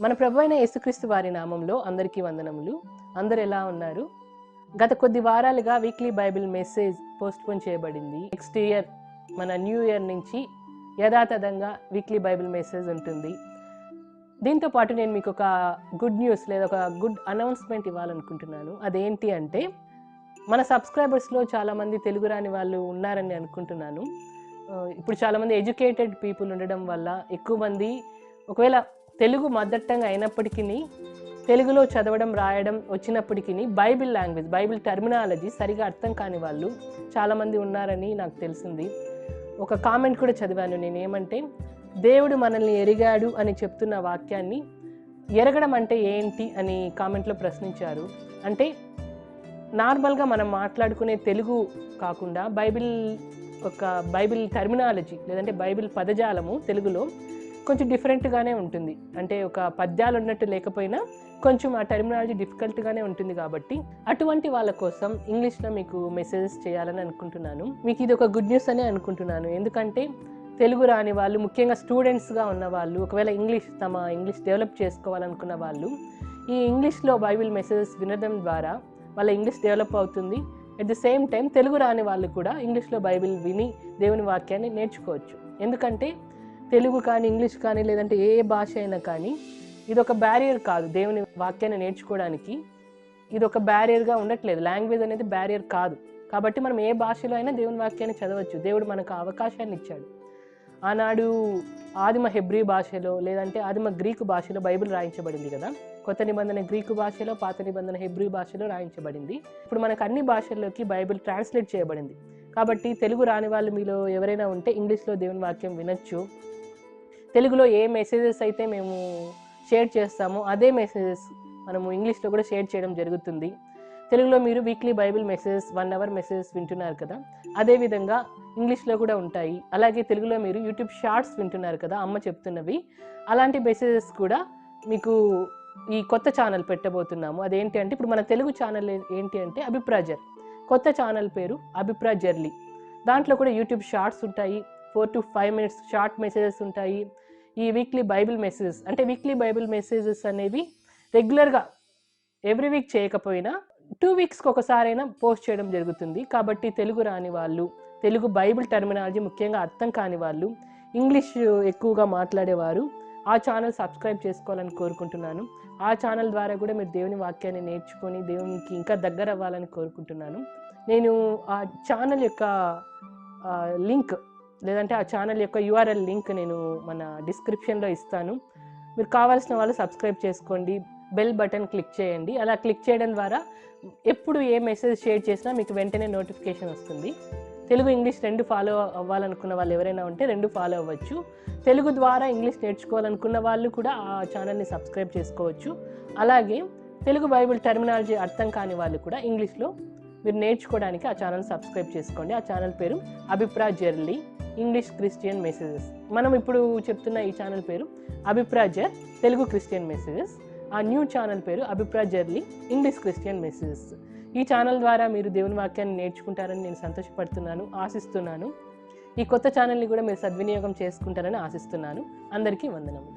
మన ప్రభువైన యేసుక్రీస్తు వారి నామంలో అందరికీ వందనములు. అందరూ ఎలా ఉన్నారు? గత కొద్ది వారాలుగా వీక్లీ బైబిల్ మెసేజ్ పోస్ట్‌పోన్ చేయబడింది. నెక్స్ట్ ఇయర్ మన న్యూ ఇయర్ నుంచి యథాతథంగా వీక్లీ బైబిల్ మెసేజ్ ఉంటుంది. దీంతో పాటు నేను మీకు ఒక గుడ్ న్యూస్ లేదా ఒక గుడ్ అనౌన్స్‌మెంట్ ఇవ్వాలనుకుంటున్నాను. అదేంటి అంటే మన సబ్స్క్రైబర్స్‌లో చాలామంది తెలుగు రాని వాళ్ళు ఉన్నారని అనుకుంటున్నాను. ఇప్పుడు చాలామంది ఎడ్యుకేటెడ్ పీపుల్ ఉండడం వల్ల ఎక్కువ మంది ఒకవేళ తెలుగు మదర్ టంగ్ అయినప్పటికీ తెలుగులో చదవడం రాయడం వచ్చినప్పటికీ బైబిల్ లాంగ్వేజ్ బైబిల్ టర్మినాలజీ సరిగా అర్థం కాని వాళ్ళు చాలామంది ఉన్నారని నాకు తెలిసింది. ఒక కామెంట్ కూడా చదివాను నేను. ఏమంటే దేవుడు మనల్ని ఎరిగాడు అని చెప్తున్న వాక్యాన్ని ఎరగడం అంటే ఏంటి అని కామెంట్లో ప్రశ్నించారు. అంటే నార్మల్గా మనం మాట్లాడుకునే తెలుగు కాకుండా బైబిల్ టర్మినాలజీ లేదంటే బైబిల్ పదజాలము తెలుగులో కొంచెం డిఫరెంట్గానే ఉంటుంది. అంటే ఒక పద్యాలు ఉన్నట్టు లేకపోయినా కొంచెం ఆ టర్మినాలజీ డిఫికల్ట్గానే ఉంటుంది. కాబట్టి అటువంటి వాళ్ళ కోసం ఇంగ్లీష్లో మీకు మెసేజెస్ చేయాలని అనుకుంటున్నాను. మీకు ఇది ఒక గుడ్ న్యూస్ అనే అనుకుంటున్నాను. ఎందుకంటే తెలుగు రాని వాళ్ళు, ముఖ్యంగా స్టూడెంట్స్గా ఉన్న వాళ్ళు, ఒకవేళ తమ ఇంగ్లీష్ డెవలప్ చేసుకోవాలనుకున్న వాళ్ళు ఈ ఇంగ్లీష్లో బైబిల్ మెసేజెస్ వినడం ద్వారా వాళ్ళ ఇంగ్లీష్ డెవలప్ అవుతుంది. At the same time Telugu రాని వాళ్ళు కూడా ఇంగ్లీష్లో బైబిల్ విని దేవుని వాక్యాన్ని నేర్చుకోవచ్చు. ఎందుకంటే తెలుగు కానీ ఇంగ్లీష్ కానీ లేదంటే ఏ భాష అయినా కానీ ఇది ఒక బ్యారియర్ కాదు. దేవుని వాక్యాన్ని నేర్చుకోవడానికి ఇది ఒక బ్యారియర్గా ఉండట్లేదు. లాంగ్వేజ్ అనేది బ్యారియర్ కాదు. కాబట్టి మనం ఏ భాషలో అయినా దేవుని వాక్యాన్ని చదవచ్చు. దేవుడు మనకు అవకాశాన్ని ఇచ్చాడు. ఆనాడు ఆదిమ హెబ్రీ భాషలో లేదంటే ఆదిమ గ్రీకు భాషలో బైబిల్ రాయించబడింది కదా. కొత్త నిబంధన గ్రీకు భాషలో, పాత నిబంధన హెబ్రీ భాషలో రాయించబడింది. ఇప్పుడు మనకు అన్ని భాషల్లోకి బైబిల్ ట్రాన్స్లేట్ చేయబడింది. కాబట్టి తెలుగు రాని వాళ్ళు మీలో ఎవరైనా ఉంటే ఇంగ్లీష్లో దేవుని వాక్యం వినొచ్చు. తెలుగులో ఏ మెసేజెస్ అయితే మేము షేర్ చేస్తామో అదే మెసేజెస్ మనము ఇంగ్లీష్లో కూడా షేర్ చేయడం జరుగుతుంది. తెలుగులో మీరు weekly Bible messages 1 hour messages వింటున్నారు కదా, అదేవిధంగా ఇంగ్లీష్లో కూడా ఉంటాయి. అలాగే తెలుగులో మీరు యూట్యూబ్ షార్ట్స్ వింటున్నారు కదా, అమ్మ చెప్తున్నవి, అలాంటి మెసేజెస్ కూడా మీకు ఈ కొత్త ఛానల్ పెట్టబోతున్నాము. అదేంటి అంటే ఇప్పుడు మన తెలుగు ఛానల్ ఏంటి అంటే అభిప్రాజర్. కొత్త ఛానల్ పేరు అభిప్రాజర్లీ. దాంట్లో కూడా యూట్యూబ్ షార్ట్స్ ఉంటాయి. 4 to 5 minutes షార్ట్ మెసేజెస్ ఉంటాయి. ఈ వీక్లీ బైబిల్ మెసేజెస్ అంటే వీక్లీ బైబిల్ మెసేజెస్ అనేవి రెగ్యులర్గా ఎవ్రీ వీక్ చేయకపోయినా 2 weeksకి ఒకసారైనా పోస్ట్ చేయడం జరుగుతుంది. కాబట్టి తెలుగు రాని వాళ్ళు, తెలుగు బైబిల్ టర్మినాలజీ ముఖ్యంగా అర్థం కాని వాళ్ళు, ఇంగ్లీష్ ఎక్కువగా మాట్లాడేవారు ఆ ఛానల్ సబ్స్క్రైబ్ చేసుకోవాలని కోరుకుంటున్నాను. ఆ ఛానల్ ద్వారా కూడా మీరు దేవుని వాక్యాన్ని నేర్చుకొని దేవునికి ఇంకా దగ్గర అవ్వాలని కోరుకుంటున్నాను. నేను ఆ ఛానల్ యొక్క లింక్ లేదంటే ఆ ఛానల్ యొక్క URL లింక్ నేను మన డిస్క్రిప్షన్లో ఇస్తాను. మీరు కావాల్సిన వాళ్ళు సబ్స్క్రైబ్ చేసుకోండి. బెల్ బటన్ క్లిక్ చేయండి. అలా క్లిక్ చేయడం ద్వారా ఎప్పుడు ఏ మెసేజ్ షేర్ చేసినా మీకు వెంటనే నోటిఫికేషన్ వస్తుంది. తెలుగు ఇంగ్లీష్ 2 ఫాలో అవ్వాలనుకున్న వాళ్ళు ఎవరైనా ఉంటే 2 ఫాలో అవ్వచ్చు. తెలుగు ద్వారా ఇంగ్లీష్ నేర్చుకోవాలనుకున్న వాళ్ళు కూడా ఆ ఛానల్ని సబ్స్క్రైబ్ చేసుకోవచ్చు. అలాగే తెలుగు బైబిల్ టర్మినాలజీ అర్థం కాని వాళ్ళు కూడా ఇంగ్లీష్లో మీరు నేర్చుకోవడానికి ఆ ఛానల్ సబ్స్క్రైబ్ చేసుకోండి. ఆ ఛానల్ పేరు అభిప్రాజర్లీ ఇంగ్లీష్ క్రిస్టియన్ మెసేజెస్. మనం ఇప్పుడు చెప్తున్న ఈ ఛానల్ పేరు అభిప్రాజర్ తెలుగు క్రిస్టియన్ మెసేజెస్. ఆ న్యూ ఛానల్ పేరు అభిప్రాజర్లీ ఇంగ్లీష్ క్రిస్టియన్ మెసేజెస్. ఈ ఛానల్ ద్వారా మీరు దేవుని వాక్యాన్ని నేర్చుకుంటారని నేను సంతోషపడుతున్నాను, ఆశిస్తున్నాను. ఈ కొత్త ఛానల్ని కూడా మీరు సద్వినియోగం చేసుకుంటారని ఆశిస్తున్నాను. అందరికీ వందనములు.